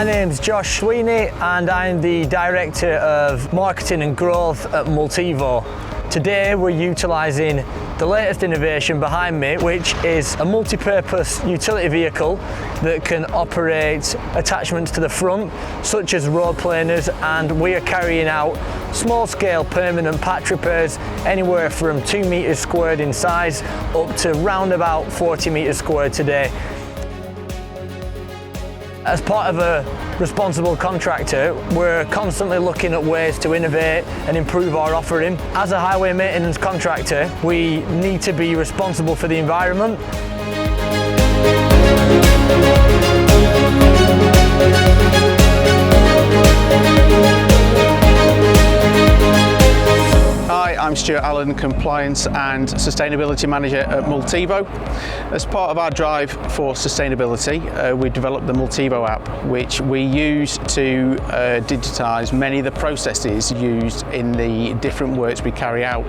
My name's Josh Sweeney and I'm the Director of Marketing and Growth at Multevo. Today we're utilising the latest innovation behind me, which is a multi-purpose utility vehicle that can operate attachments to the front, such as road planers, and we are carrying out small-scale permanent patch repairs anywhere from 2 metres squared in size up to round about 40 metres squared today. As part of a responsible contractor, we're constantly looking at ways to innovate and improve our offering. As a highway maintenance contractor, we need to be responsible for the environment. Hi, I'm Stuart Allen, Compliance and Sustainability Manager at Multevo. As part of our drive for sustainability, we developed the Multevo app, which we use to digitise many of the processes used in the different works we carry out.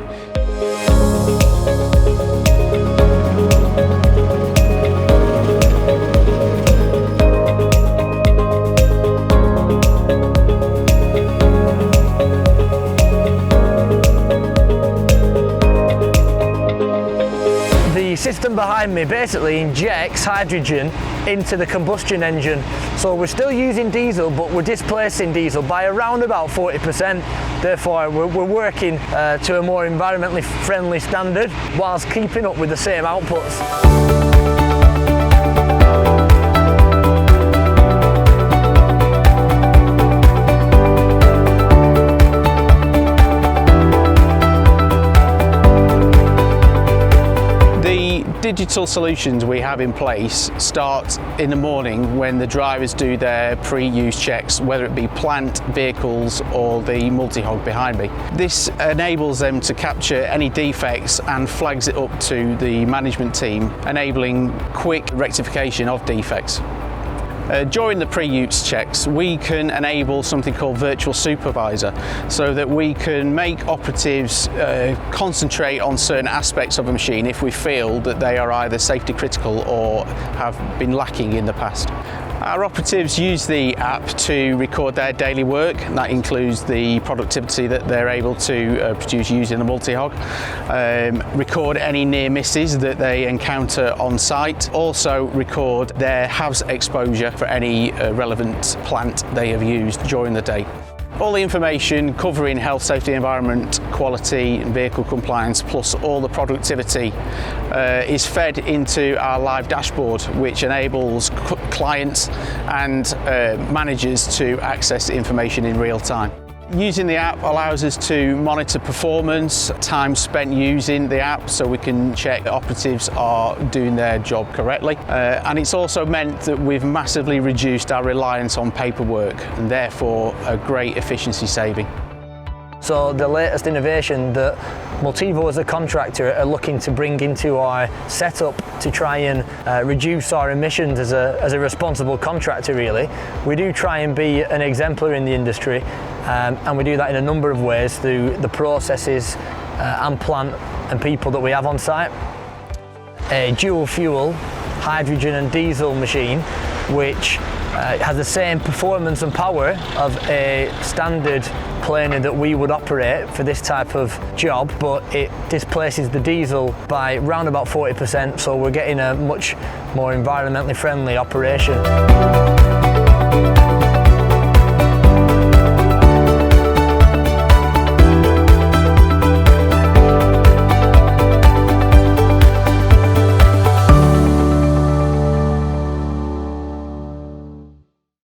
The system behind me basically injects hydrogen into the combustion engine. So we're still using diesel, but we're displacing diesel by around about 40%. Therefore, we're working to a more environmentally friendly standard whilst keeping up with the same outputs. Digital solutions we have in place start in the morning when the drivers do their pre-use checks, whether it be plant, vehicles or the multi-hog behind me. This enables them to capture any defects and flags it up to the management team, enabling quick rectification of defects. During the pre-use checks, we can enable something called virtual supervisor, so that we can make operatives concentrate on certain aspects of a machine if we feel that they are either safety critical or have been lacking in the past. Our operatives use the app to record their daily work, and that includes the productivity that they're able to produce using the multi-hog, record any near misses that they encounter on site, also record their HAVS exposure for any relevant plant they have used during the day. All the information covering health, safety, environment, quality and vehicle compliance, plus all the productivity is fed into our live dashboard, which enables clients and managers to access information in real time. Using the app allows us to monitor performance, time spent using the app, so we can check that operatives are doing their job correctly. And it's also meant that we've massively reduced our reliance on paperwork, and therefore a great efficiency saving. So the latest innovation that Multevo as a contractor are looking to bring into our setup to try and reduce our emissions as a responsible contractor really. We do try and be an exemplar in the industry, and we do that in a number of ways through the processes and plant and people that we have on site. A dual fuel hydrogen and diesel machine which has the same performance and power of a standard planer that we would operate for this type of job, but it displaces the diesel by round about 40%, so we're getting a much more environmentally friendly operation.